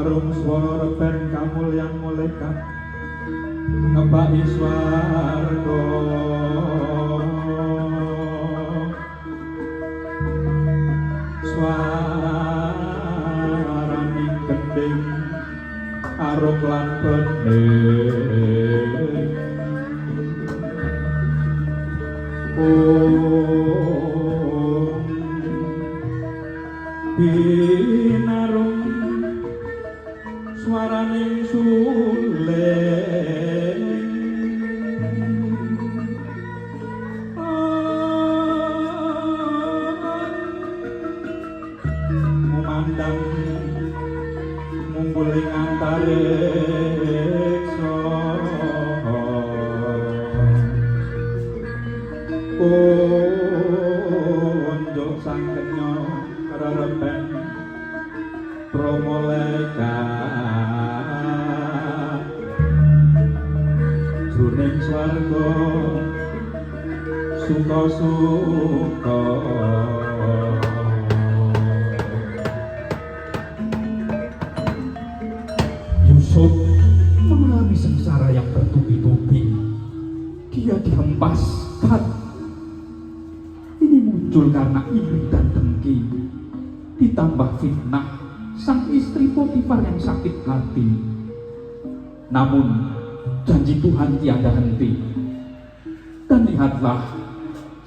Harum swara reben kamulyan mulaikat ngebaki swarga swaraning gending arung lan bening binarung swaraning suleng memandang mungguling antariksa unjuk sang kenya rereben promoleka jroning swarga suka-suka Yusuf mengalami sengsara yang bertubi-tubi. Dia dihempaskan. Ini muncul karena iri dan dengki, ditambah fitnah sang istri Potifar yang sakit hati. Namun janji Tuhan tiada henti. Dan lihatlah,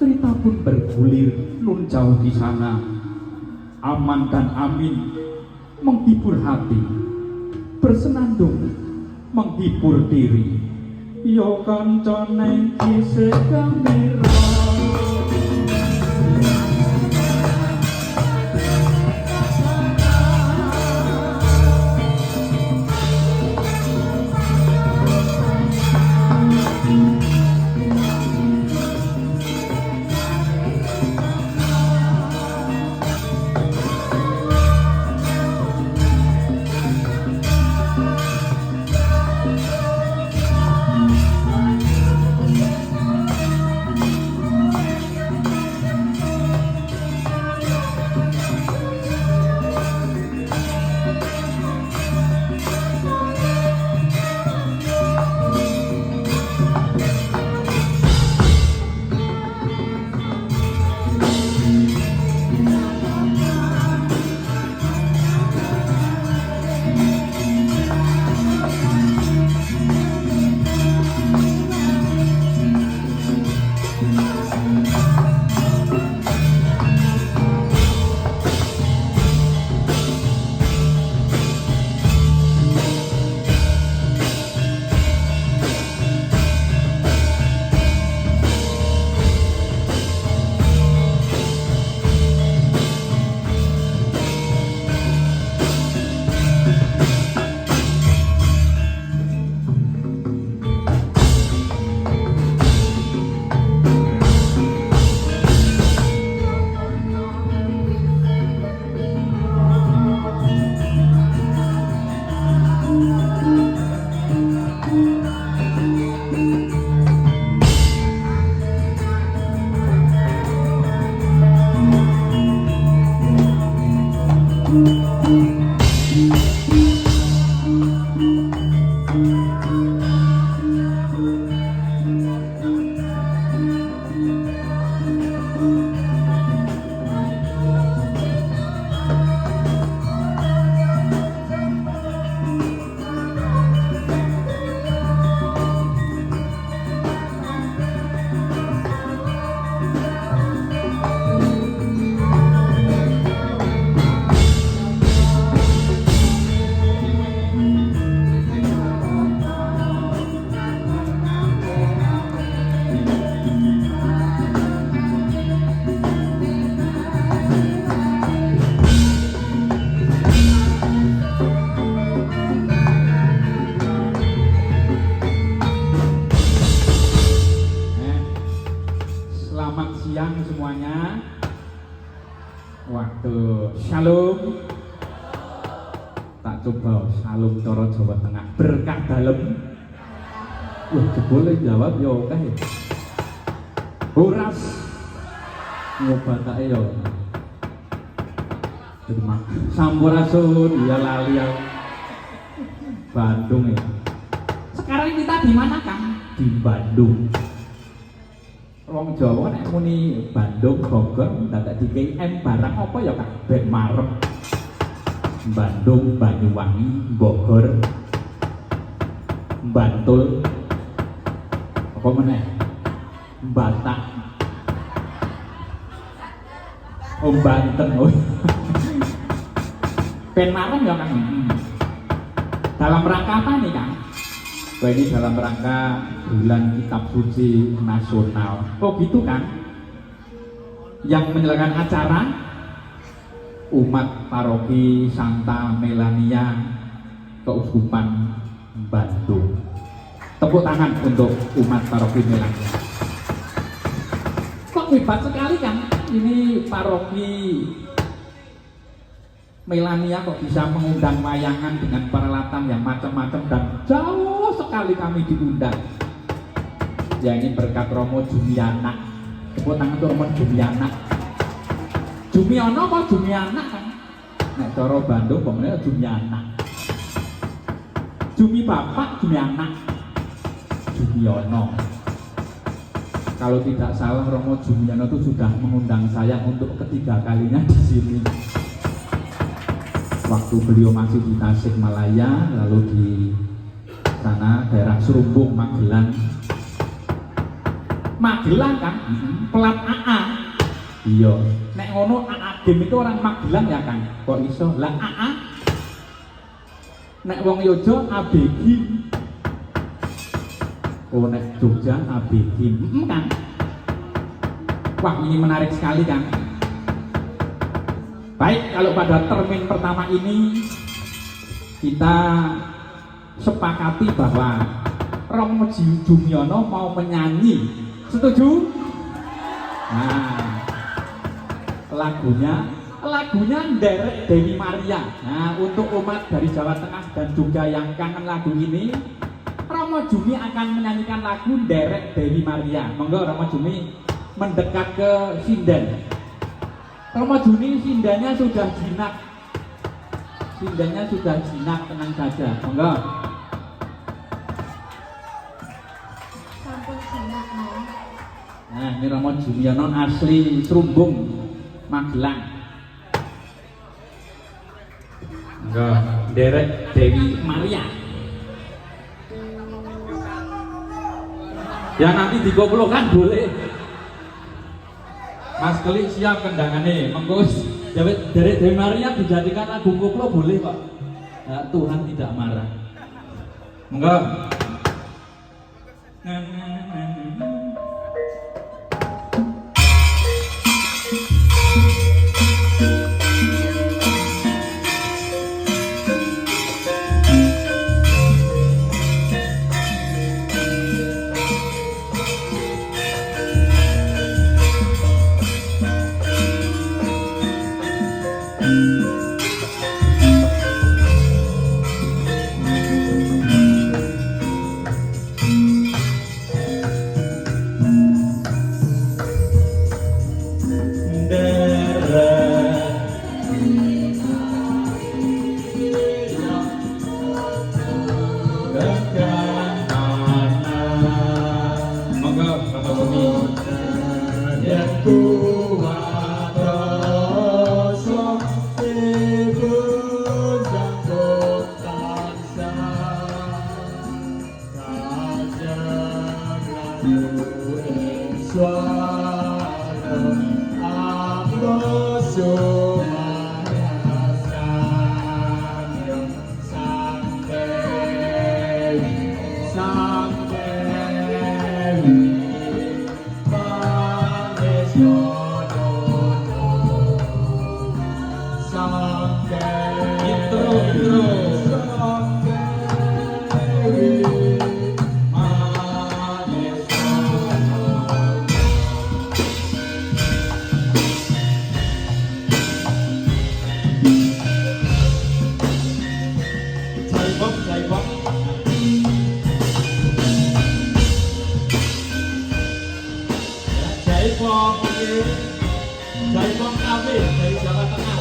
cerita pun bergulir nun jauh di sana. Aman dan Amin menghibur hati, bersenandung menghibur diri. Yo kancane kisih gembira Shalom. Tak coba shalom cara Jawa Tengah berkah dalem. Wah, jebule jawab ya akeh. Horas ngobatake ya. Terima. Sampurasun ya lali ya. Bandung ya. Sekarang kita di mana, Kang? Di Bandung. Wong Jawa nek muni Bandung Bogor dadak DKM barang apa ya Kak? Ben marep. Bandung, Banyuwangi, Bogor, Bantul, apa meneh? Batak, oh Banten, oh. Ben marem ya, Kang? Dalam rangka apa nih, Kang? Wah, ini dalam rangka bulan kitab suci nasional. Oh gitu kan? Yang menyelenggarakan acara umat paroki Santa Melania Keuskupan Bandung. Tepuk tangan untuk umat paroki Melania. Kok hebat sekali, Kang? Ini paroki Melania kok bisa mengundang wayangan dengan peralatan yang macam-macam dan jauh sekali kami diundang. Ya ini berkat Romo Jumiana. Tepuk tangan untuk Romo Jumiana. Jumiono apa Jumiana, Kang? Nek cara Bandung pokoknya Jumiana. Jumi bapak, Jumi anak. Jumiono. Kalau tidak salah Romo Jumiono itu sudah mengundang saya untuk ketiga kalinya di sini. Waktu beliau masih di Tasikmalaya, lalu di sana daerah Serumbung, Magelang. Magelang kan? Pelat AA. Iya. Nek ngono AA Game itu orang Magelang ya, Kang? Kok iso? Lah AA. Nek wong Yojo ABG. Oh, nek Jogja ABG. Kang. Wah, ini menarik sekali, Kang. Baik, kalau pada termin pertama ini kita sepakati bahwa Romo Jumiono mau menyanyi. Setuju? Nah, lagunya Nderek Dewi Maria. Nah, untuk umat dari Jawa Tengah dan juga yang kangen lagu ini, Romo Jumi akan menyanyikan lagu Nderek Dewi Maria. Monggo Romo Jumi mendekat ke sinden. Romo Juni sindanya sudah jinak. Tenang saja. Monggo. Sampun jinak, Mas. Nah, ini Romo Jumiono asli Serumbung, Magelang. Enggak, Nderek Dewi Maria. Ya nanti dikoplokan boleh. Mas Keli siap kendangannya, mengkus Nderek Dewi Maria dijadikan lagu koplo boleh Pak. Nah, Tuhan tidak marah. Monggo. Jaipong Cafe dari Jawa Tengah.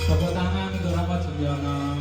Tepuk tangan untuk Rama Jumyono.